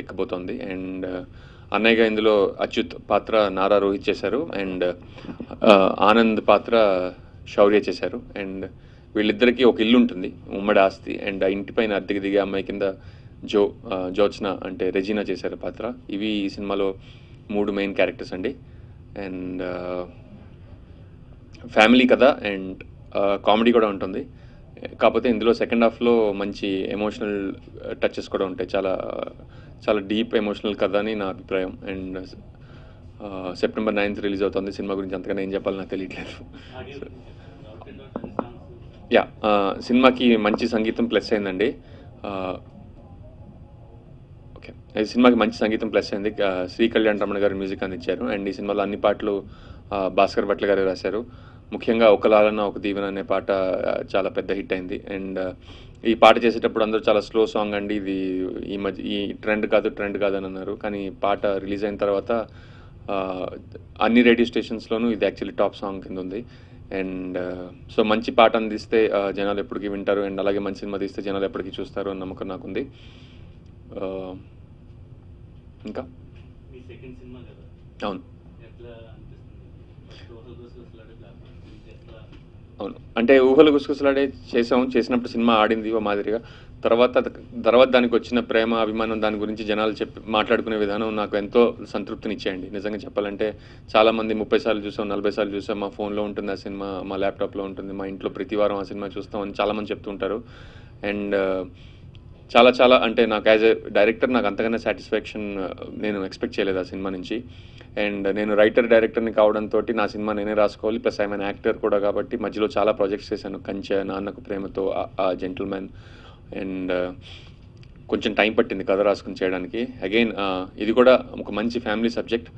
ఎక్కబోతోంది. And అన్నయ్యగా ఇందులో అచ్యుత్ పాత్ర నారా రోహిత్ చేశారు. అండ్ ఆనంద్ పాత్ర శౌర్య చేశారు. అండ్ వీళ్ళిద్దరికీ ఒక ఇల్లు ఉంటుంది, ఉమ్మడి ఆస్తి. అండ్ ఆ ఇంటి పైన అద్దెకి దిగే అమ్మాయి కింద జోత్స్న అంటే రెజీనా చేశారు పాత్ర. ఇవి ఈ సినిమాలో 3 మెయిన్ క్యారెక్టర్స్ అండి. అండ్ ఫ్యామిలీ కథ అండ్ కామెడీ కూడా ఉంటుంది. కాకపోతే ఇందులో సెకండ్ హాఫ్లో మంచి ఎమోషనల్ టచెస్ కూడా ఉంటాయి. చాలా చాలా డీప్ ఎమోషనల్ కథ అని నా అభిప్రాయం. అండ్ సెప్టెంబర్ 9th రిలీజ్ అవుతుంది. సినిమా గురించి అంతగానే ఏం చెప్పాలో నాకు తెలియట్లేదు. యా, సినిమాకి మంచి సంగీతం ప్లస్ అయిందండి. ఓకే, ఈ సినిమాకి మంచి సంగీతం ప్లస్ అయింది. శ్రీ కళ్యాణ్ రమణ గారు మ్యూజిక్ అందించారు. అండ్ ఈ సినిమాలో అన్ని పాటలు భాస్కర్ భట్ల గారే రాశారు. ముఖ్యంగా ఒక లాలన ఒక దీవెన అనే పాట చాలా పెద్ద హిట్ అయింది. అండ్ ఈ పాట చేసేటప్పుడు అందరూ చాలా స్లో సాంగ్ అండి, ఇది ఈ ట్రెండ్ కాదు అని అన్నారు. కానీ పాట రిలీజ్ అయిన తర్వాత అన్ని రేడియో స్టేషన్స్లోనూ ఇది యాక్చువల్లీ టాప్ సాంగ్ కింద ఉంది. అండ్ సో మంచి పాట అందిస్తే జనాలు ఎప్పటికీ వింటారు. అండ్ అలాగే మంచి సినిమా తీస్తే జనాలు ఎప్పటికీ చూస్తారు అని నమ్మకం నాకుంది. ఇంకా అవును అవును, అంటే ఊహలు గుసగుసలాడే చేసినప్పుడు సినిమా ఆడింది ఓ మాదిరిగా. తర్వాత దానికి వచ్చిన ప్రేమ అభిమానం దాని గురించి జనాలు మాట్లాడుకునే విధానం నాకు ఎంతో సంతృప్తినిచ్చేయండి. నిజంగా చెప్పాలంటే చాలామంది 30 సార్లు చూసాం, 40 సార్లు చూసాం, మా ఫోన్లో ఉంటుంది ఆ సినిమా, మా ల్యాప్టాప్లో ఉంటుంది, మా ఇంట్లో ప్రతి వారం ఆ సినిమా చూస్తామని చాలామంది చెప్తుంటారు. అండ్ చాలా అంటే నాకు యాజ్ ఎ డైరెక్టర్ నాకు అంతగానే సాటిస్ఫాక్షన్ నేను ఎక్స్పెక్ట్ చేయలేదు ఆ సినిమా నుంచి. అండ్ నేను డైరెక్టర్ని కావడంతో నా సినిమా నేనే రాసుకోవాలి, ప్లస్ ఐ మీన్ యాక్టర్ కూడా కాబట్టి మధ్యలో చాలా ప్రాజెక్ట్స్ చేశాను. కంచె, నాన్నకు ప్రేమతో, ఆ జెంటిల్మెన్. అండ్ కొంచెం టైం పట్టింది కథ రాసుకుని చేయడానికి. అగైన్ ఇది కూడా ఒక మంచి ఫ్యామిలీ సబ్జెక్ట్.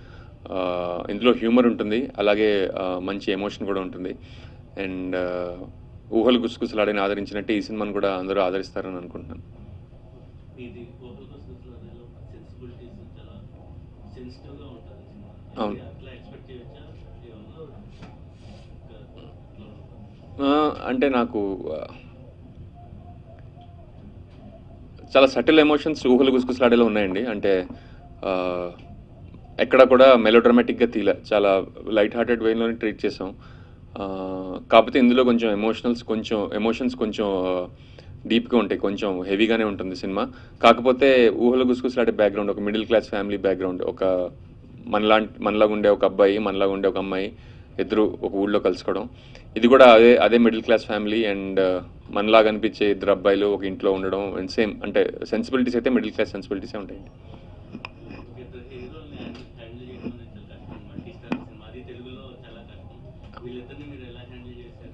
ఇందులో హ్యూమర్ ఉంటుంది, అలాగే మంచి ఎమోషన్ కూడా ఉంటుంది. అండ్ ఊహలు గుసగుసలాడని ఆదరించినట్టు ఈ సినిమాను కూడా అందరూ ఆదరిస్తారని అనుకుంటున్నాను. అవును, అంటే నాకు చాలా సటిల్ ఎమోషన్స్ ఊహలు గుసగుసలాడేలో ఉన్నాయండి. అంటే ఎక్కడ కూడా మెలోడ్రామాటిక్గా తీలే, చాలా లైట్ హార్టెడ్ వేలోనే ట్రీట్ చేసాం. కాకపోతే ఇందులో కొంచెం ఎమోషన్స్ కొంచెం డీప్గా ఉంటాయి, కొంచెం హెవీగానే ఉంటుంది సినిమా. కాకపోతే ఊహలు గుసగుసలాడే బ్యాక్గ్రౌండ్ ఒక మిడిల్ క్లాస్ ఫ్యామిలీ బ్యాక్గ్రౌండ్, ఒక మనలాగా ఉండే ఒక అబ్బాయి, మనలాగా ఉండే ఒక అమ్మాయి, ఇద్దరు ఒక ఊళ్ళో కలుసుకోవడం. ఇది కూడా అదే మిడిల్ క్లాస్ ఫ్యామిలీ. అండ్ మనలాగా అనిపించే ఇద్దరు అబ్బాయిలు ఒక ఇంట్లో ఉండడం. అండ్ సేమ్ అంటే సెన్సిబిలిటీస్ అయితే మిడిల్ క్లాస్ సెన్సిబిలిటీసే ఉంటాయండి.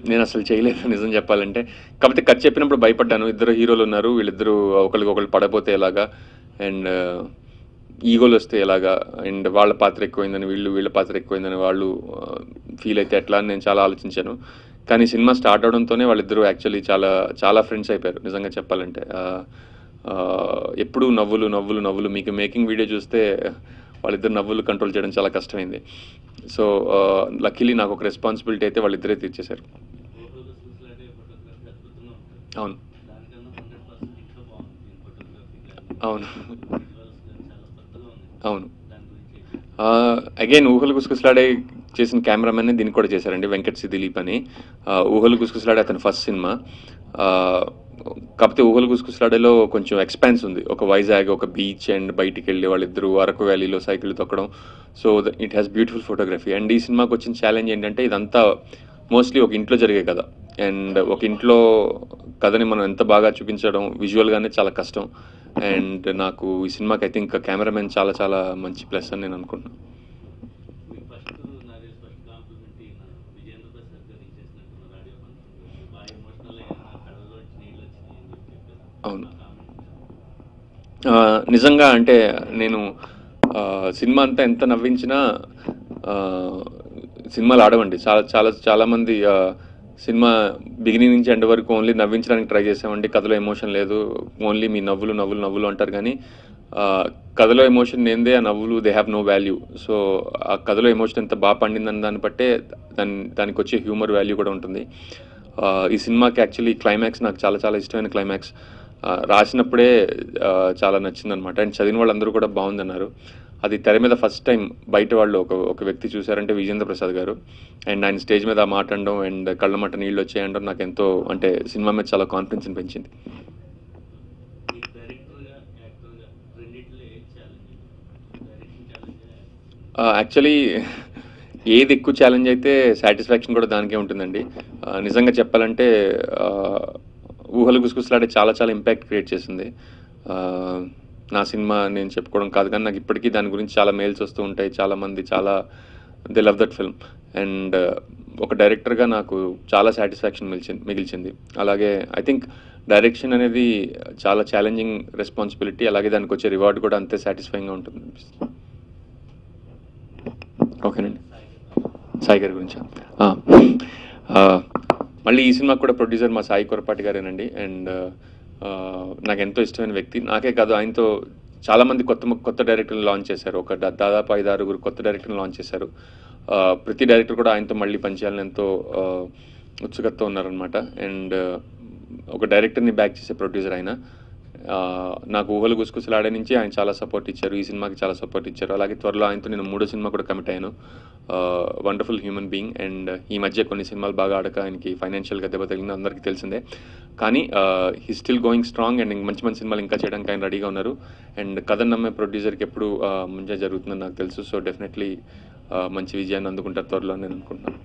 నేను అసలు చేయలేదు నిజం చెప్పాలంటే. కాకపోతే కథ చెప్పినప్పుడు భయపడ్డాను. ఇద్దరు హీరోలు ఉన్నారు, వీళ్ళిద్దరూ ఒకరికొకరు పడపోతే ఎలాగా, అండ్ ఈగోలు వస్తే ఎలాగా, అండ్ వాళ్ళ పాత్ర ఎక్కువైందని వీళ్ళ పాత్ర ఎక్కువైందని వాళ్ళు ఫీల్ అయితే ఎట్లా అని నేను చాలా ఆలోచించాను. కానీ సినిమా స్టార్ట్ అవడంతోనే వాళ్ళిద్దరూ యాక్చువల్లీ చాలా ఫ్రెండ్స్ అయిపోయారు నిజంగా చెప్పాలంటే. ఎప్పుడు నవ్వులు మీకు మేకింగ్ వీడియో చూస్తే వాళ్ళిద్దరు నవ్వులు కంట్రోల్ చేయడం చాలా కష్టమైంది. సో లక్కీలీ నాకు ఒక రెస్పాన్సిబిలిటీ అయితే వాళ్ళిద్దరే తీర్చేశారు. అవును అవును అవును, అగైన్ ఊహలు గుసగుసలాడే చేసిన కెమెరామెన్ దీనికి కూడా చేశారండి, వెంకట్ సి దిలీప్ అని. ఊహలు గుసగుసలాడే అతని ఫస్ట్ సినిమా. కాకపోతే ఊహలు గుసగుసలాడేలో కొంచెం ఎక్స్పాన్స్ ఉంది, ఒక వైజాగ్, ఒక బీచ్, అండ్ బయటికి వెళ్ళి వాళ్ళిద్దరూ అరకు వ్యాలీలో సైకిల్ తొక్కడం. So it has beautiful photography. And ఈ సినిమాకి వచ్చిన ఛాలెంజ్ ఏంటంటే ఇదంతా మోస్ట్లీ ఒక ఇంట్లో జరిగే కథ. అండ్ ఒక ఇంట్లో కథని మనం ఎంత బాగా చూపించడం విజువల్గానే చాలా కష్టం. అండ్ నాకు ఈ సినిమాకి ఐ థింక్ కెమెరామెన్ చాలా మంచి ప్లస్ అని నేను అనుకుంటున్నాను. అవును, నిజంగా అంటే నేను సినిమా అంతా ఎంత నవ్వించినా సినిమాలు ఆడవండి. చాలామంది సినిమా బిగినింగ్ నుంచి ఎండ్ వరకు ఓన్లీ నవ్వించడానికి ట్రై చేసామండి, కథలో ఎమోషన్ లేదు, ఓన్లీ మీ నవ్వులు అంటారు. కానీ కథలో ఎమోషన్ ఏందే, ఆ నవ్వులు they have no value. So ఆ కథలో ఎమోషన్ ఎంత బాగా పండిందని దాన్ని బట్టే దానికి వచ్చే హ్యూమర్ వాల్యూ కూడా ఉంటుంది. ఈ సినిమాకి యాక్చువల్లీ క్లైమాక్స్ నాకు చాలా ఇష్టమైన క్లైమాక్స్. రాసినప్పుడే చాలా నచ్చిందనమాట. అండ్ చదివిన వాళ్ళందరూ కూడా బాగుందన్నారు. అది తెర మీద ఫస్ట్ టైం బయట వాళ్ళు ఒక వ్యక్తి చూసారంటే విజేంద్ర ప్రసాద్ గారు. అండ్ ఆయన స్టేజ్ మీద ఆ మాట అనడం అండ్ కళ్ళమట నీళ్ళు వచ్చాయంటే నాకు ఎంతో అంటే సినిమా మీద చాలా కాన్ఫిడెన్స్ పెంచింది. యాక్చువల్లీ ఏది ఎక్కువ ఛాలెంజ్ అయితే సాటిస్ఫాక్షన్ కూడా దానికే ఉంటుందండి. నిజంగా చెప్పాలంటే ఊహలు గుసగుసలాడే చాలా చాలా ఇంపాక్ట్ క్రియేట్ చేసింది. నా సినిమా నేను చెప్పుకోవడం కాదు కానీ నాకు ఇప్పటికీ దాని గురించి చాలా మెయిల్స్ వస్తూ ఉంటాయి. చాలామంది చాలా they love that film. And ఒక డైరెక్టర్గా నాకు చాలా సాటిస్ఫాక్షన్ మిగిల్చింది. అలాగే ఐ థింక్ డైరెక్షన్ అనేది చాలా ఛాలెంజింగ్ రెస్పాన్సిబిలిటీ. అలాగే దానికి వచ్చే రివార్డ్ కూడా అంతే సాటిస్ఫైయింగ్గా ఉంటుంది అనిపిస్తుంది. ఓకేనండి. సాయి గారి గురించా? మళ్ళీ ఈ సినిమాకి కూడా ప్రొడ్యూసర్ మా సాయి కొరపాటి గారేనండి. అండ్ నాకు ఎంతో ఇష్టమైన వ్యక్తి. నాకే కాదు, ఆయనతో చాలామంది కొత్త డైరెక్టర్ని లాంచ్ చేశారు. దాదాపు 5-6 కొత్త డైరెక్టర్ని లాంచ్ చేశారు. ప్రతి డైరెక్టర్ కూడా ఆయనతో మళ్ళీ పనిచేయాలని ఎంతో ఉత్సుకతతో ఉన్నారనమాట. అండ్ ఒక డైరెక్టర్ని బ్యాక్ చేసే ప్రొడ్యూసర్ ఆయన. నాకు ఊహలు గుసగుసలాడే నుంచి ఆయన చాలా సపోర్ట్ ఇచ్చారు. ఈ సినిమాకి చాలా సపోర్ట్ ఇచ్చారు. అలాగే త్వరలో ఆయనతో నేను 3వ సినిమా కూడా కమిట్ అయ్యాను. Wonderful human being. అండ్ ఈ మధ్య కొన్ని సినిమాలు బాగా ఆడక ఆయనకి ఫైనాన్షియల్గా దెబ్బ తగిలింది, అందరికీ తెలిసిందే. కానీ he still going strong and మంచి మంచి సినిమాలు ఇంకా చేయడానికి ఆయన రెడీగా ఉన్నారు. అండ్ కథను నమ్మే ప్రొడ్యూసర్కి ఎప్పుడు మంచిగా జరుగుతుందని నాకు తెలుసు. సో డెఫినెట్లీ మంచి విజయాన్ని అందుకుంటారు త్వరలో నేను అనుకుంటున్నాను.